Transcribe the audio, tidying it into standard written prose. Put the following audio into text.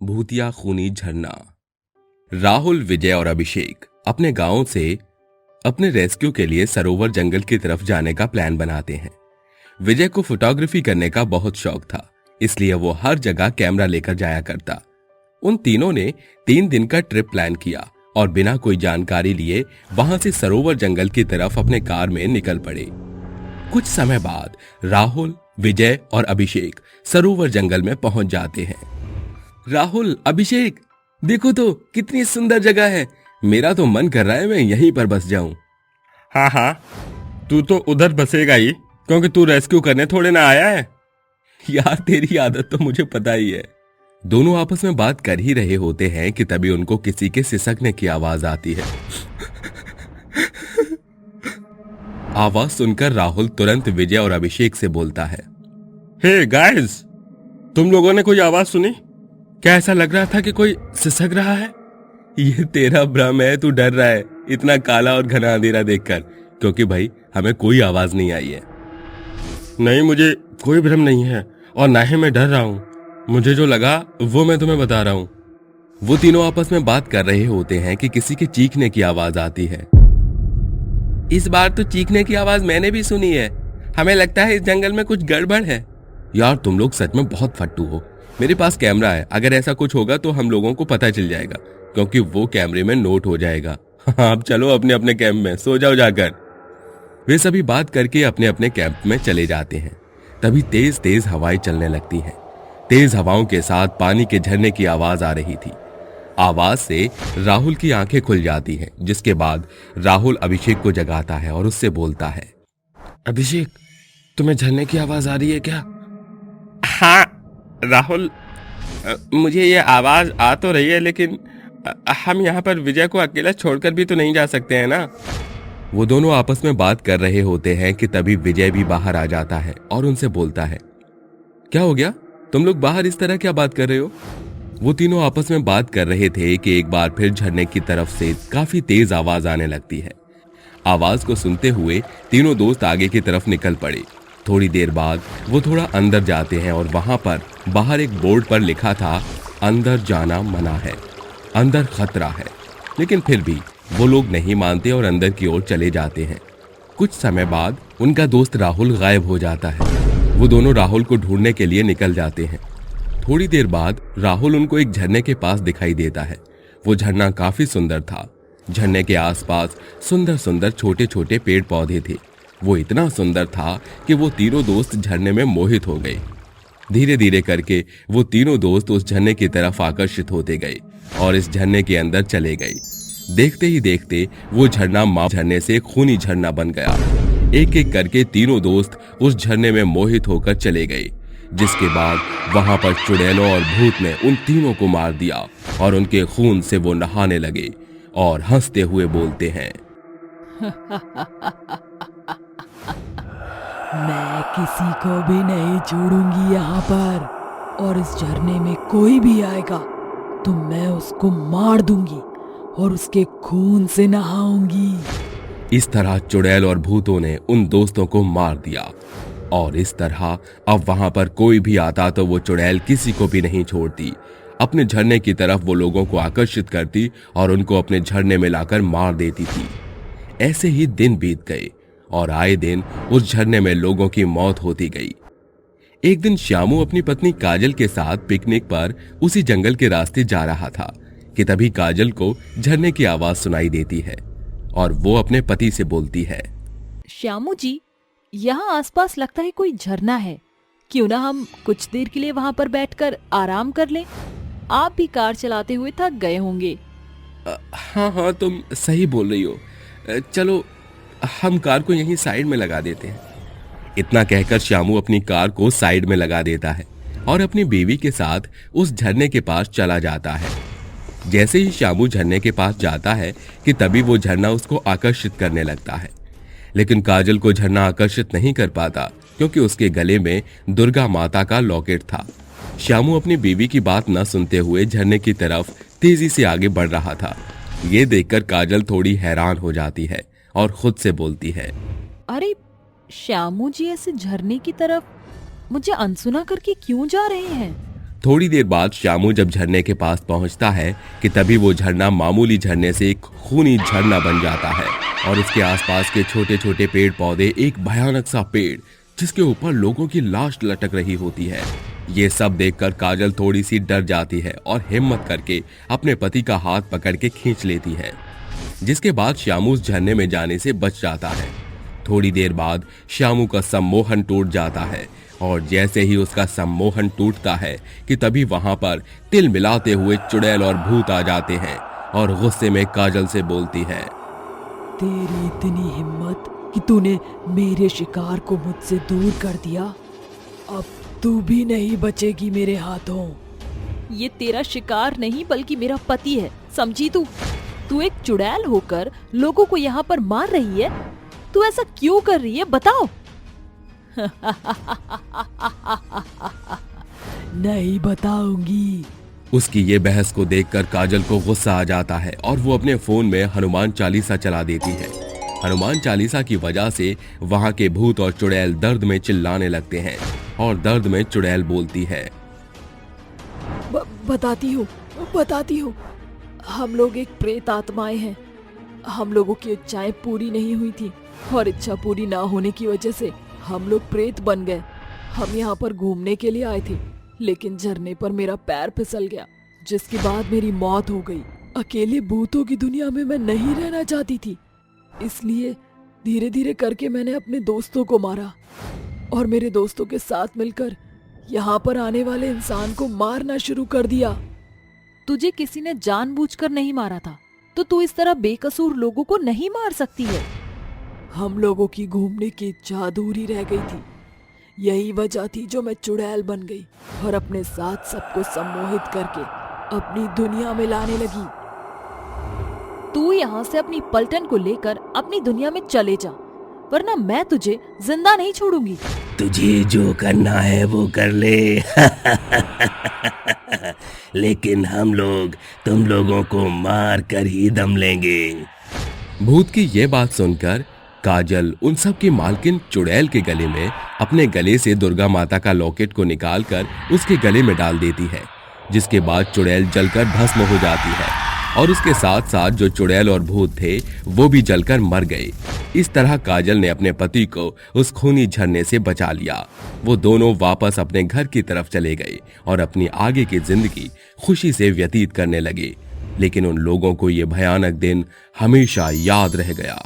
भूतिया खूनी झरना। राहुल, विजय और अभिषेक अपने गांव से अपने रेस्क्यू के लिए सरोवर जंगल की तरफ जाने का प्लान बनाते हैं। विजय को फोटोग्राफी करने का बहुत शौक था, इसलिए वो हर जगह कैमरा लेकर जाया करता। उन तीनों ने 3 दिन का ट्रिप प्लान किया और बिना कोई जानकारी लिए वहां से सरोवर जंगल की तरफ अपने कार में निकल पड़े। कुछ समय बाद राहुल, विजय और अभिषेक सरोवर जंगल में पहुंच जाते हैं। राहुल, अभिषेक, देखो तो कितनी सुंदर जगह है। मेरा तो मन कर रहा है मैं यहीं पर बस जाऊं। हाँ हाँ, तू तो उधर बसेगा ही, क्योंकि तू रेस्क्यू करने थोड़े ना आया है। यार, तेरी आदत तो मुझे पता ही है। दोनों आपस में बात कर ही रहे होते हैं कि तभी उनको किसी के सिसकने की आवाज आती है। आवाज सुनकर राहुल तुरंत विजय और अभिषेक से बोलता है, हे गाइस, तुम लोगों ने कोई आवाज सुनी? क्या ऐसा लग रहा था कि कोई सिसक रहा है? ये तेरा भ्रम है, तू डर रहा है इतना काला और घना अंधेरा देखकर, क्योंकि भाई हमें कोई आवाज नहीं आई है। नहीं, मुझे कोई भ्रम नहीं है और ना ही मैं डर रहा हूं। मुझे जो लगा वो मैं तुम्हें बता रहा हूं। वो तीनों आपस में बात कर रहे होते हैं कि किसी के चीखने की आवाज आती है। इस बार तो चीखने की आवाज मैंने भी सुनी है। हमें लगता है इस जंगल में कुछ गड़बड़ है। यार, तुम लोग सच में बहुत फट्टू हो। मेरे पास कैमरा है, अगर ऐसा कुछ होगा तो हम लोगों को पता चल जाएगा, क्योंकि वो कैमरे में नोट हो जाएगा। अब चलो अपने अपने कैंप में सो जाओ जाकर। वे सभी बात करके अपने अपने कैंप में चले जाते हैं। तभी तेज तेज हवाएं चलने लगती हैं। तेज हवाओं के साथ पानी के झरने की आवाज आ रही थी। आवाज से राहुल की आंखें खुल जाती हैं, जिसके बाद राहुल अभिषेक को जगाता है और उससे बोलता है, अभिषेक, तुम्हें झरने की आवाज आ रही है क्या? हाँ राहुल, मुझे ये आवाज आ तो रही है, लेकिन हम यहाँ पर विजय को अकेला छोड़कर भी तो नहीं जा सकते हैं ना। वो दोनों आपस में बात कर रहे होते हैं कि तभी विजय भी बाहर आ जाता है और उनसे बोलता है, क्या हो गया? तुम लोग बाहर इस तरह क्या बात कर रहे हो? वो तीनों आपस में बात कर रहे थे कि एक बार फिर झरने की तरफ से काफी तेज आवाज आने लगती है। आवाज को सुनते हुए तीनों दोस्त आगे की तरफ निकल पड़े। थोड़ी देर बाद वो थोड़ा अंदर जाते हैं और वहां पर बाहर एक बोर्ड पर लिखा था, अंदर जाना मना है, अंदर खतरा है। लेकिन फिर भी वो लोग नहीं मानते और अंदर की ओर चले जाते हैं। कुछ समय बाद उनका दोस्त राहुल गायब हो जाता है। वो दोनों राहुल को ढूंढने के लिए निकल जाते हैं। थोड़ी देर बाद राहुल उनको एक झरने के पास दिखाई देता है। वो झरना काफी सुंदर था। झरने के आसपास सुंदर सुंदर छोटे छोटे पेड़ पौधे थे। वो इतना सुंदर था कि वो तीनों दोस्त झरने में मोहित हो गए। धीरे धीरे करके वो तीनों दोस्त उस झरने की तरफ आकर्षित होते गए और इस झरने के अंदर चले गए। देखते ही देखते वो झरना मां झरने से खूनी झरना बन गया। एक एक करके तीनों दोस्त उस झरने में मोहित होकर चले गए, जिसके बाद वहां पर चुड़ैलों और भूत ने उन तीनों को मार दिया और उनके खून से वो नहाने लगे और हंसते हुए बोलते हैं, मैं किसी को भी नहीं छोड़ूंगी यहाँ पर, और इस झरने में कोई भी आएगा तो मैं उसको मार दूंगी और उसके खून से नहाऊंगी। इस तरह चुड़ैल और भूतों ने उन दोस्तों को मार दिया और इस तरह अब वहां पर कोई भी आता तो वो चुड़ैल किसी को भी नहीं छोड़ती। अपने झरने की तरफ वो लोगों को आकर्षित करती और उनको अपने झरने में लाकर मार देती थी। ऐसे ही दिन बीत गए और आए दिन उस झरने में लोगों की मौत होती गई। एक दिन श्यामू अपनी पत्नी काजल के साथ पिकनिक पर उसी जंगल के रास्ते जा रहा था कि तभी काजल को झरने की आवाज सुनाई देती है और वो अपने पति से बोलती है, श्यामू जी, यहाँ आसपास लगता है कोई झरना है। क्यों ना हम कुछ देर के लिए वहाँ पर बैठकर आराम कर लें? आप भी कार चलाते हुए थक गए होंगे। हाँ हाँ, तुम सही बोल रही हो। चलो हम कार को यहीं साइड में लगा देते हैं। इतना कहकर श्यामू अपनी कार को साइड में लगा देता है और अपनी बीवी के साथ उस झरने के पास चला जाता है। जैसे ही श्यामू झरने के पास जाता है कि तभी वो झरना उसको आकर्षित करने लगता है। लेकिन काजल को झरना आकर्षित नहीं कर पाता, क्योंकि उसके गले में दुर्गा माता का लॉकेट था। श्यामू अपनी बीवी की बात न सुनते हुए झरने की तरफ तेजी से आगे बढ़ रहा था। ये देखकर काजल थोड़ी हैरान हो जाती है और खुद से बोलती है, अरे श्यामू जी ऐसे झरने की तरफ मुझे अनसुना करके क्यों जा रहे हैं? थोड़ी देर बाद श्यामू जब झरने के पास पहुंचता है कि तभी वो झरना मामूली झरने से एक खूनी झरना बन जाता है और उसके आसपास के छोटे छोटे पेड़ पौधे एक भयानक सा पेड़ जिसके ऊपर लोगों की लाश लटक रही होती है। ये सब देखकर काजल थोड़ी सी डर जाती है और हिम्मत करके अपने पति का हाथ पकड़ के खींच लेती है, जिसके बाद श्यामू उस झरने में जाने से बच जाता है। थोड़ी देर बाद श्यामू का सम्मोहन टूट जाता है और जैसे ही उसका सम्मोहन टूटता है कि तभी वहां पर तिल मिलाते हुए चुड़ैल और भूत आ जाते हैं और गुस्से में काजल से बोलती है, तेरी इतनी हिम्मत कि तूने मेरे शिकार को मुझसे दूर कर दिया। अब तू भी नहीं बचेगी मेरे हाथों। ये तेरा शिकार नहीं बल्कि मेरा पति है, समझी तू? तू एक चुड़ैल होकर लोगों को यहाँ पर मार रही है। तू ऐसा क्यों कर रही है, बताओ? नहीं बताऊंगी। उसकी ये बहस को देखकर काजल को गुस्सा आ जाता है और वो अपने फोन में हनुमान चालीसा चला देती है। हनुमान चालीसा की वजह से वहां के भूत और चुड़ैल दर्द में चिल्लाने लगते हैं और दर्द में चुड़ैल बोलती है, बताती हूँ। हम लोग एक प्रेत आत्माएं हैं। हम लोगों की इच्छाएं पूरी नहीं हुई थी और इच्छा पूरी ना होने की वजह से हम लोग प्रेत बन गए। हम यहाँ पर घूमने के लिए आए थे, लेकिन झरने पर मेरा पैर फिसल गया, जिसके बाद मेरी मौत हो गई। अकेले भूतों की दुनिया में मैं नहीं रहना चाहती थी, इसलिए धीरे धीरे करके मैंने अपने दोस्तों को मारा और मेरे दोस्तों के साथ मिलकर यहाँ पर आने वाले इंसान को मारना शुरू कर दिया। तुझे किसी ने जानबूझकर नहीं मारा था, तो तू इस तरह बेकसूर लोगों को नहीं मार सकती है। हम लोगों की घूमने की इच्छा अधूरी रह गई थी। यही वजह थी जो मैं चुड़ैल बन गई और अपने साथ सबको सम्मोहित करके अपनी दुनिया में लाने लगी। तू यहाँ से अपनी पलटन को लेकर अपनी दुनिया में चले जा, वरना मैं तुझे जिंदा नहीं छोड़ूंगी। तुझे जो करना है वो कर ले। लेकिन हम लोग तुम लोगों को मार कर ही दम लेंगे। भूत की ये बात सुनकर काजल उन सब की मालकिन चुड़ैल के गले में अपने गले से दुर्गा माता का लॉकेट को निकालकर उसके गले में डाल देती है, जिसके बाद चुड़ैल जलकर भस्म हो जाती है और उसके साथ साथ जो चुड़ैल और भूत थे वो भी जलकर मर गए। इस तरह काजल ने अपने पति को उस खूनी झरने से बचा लिया। वो दोनों वापस अपने घर की तरफ चले गए और अपनी आगे की जिंदगी खुशी से व्यतीत करने लगे। लेकिन उन लोगों को ये भयानक दिन हमेशा याद रह गया।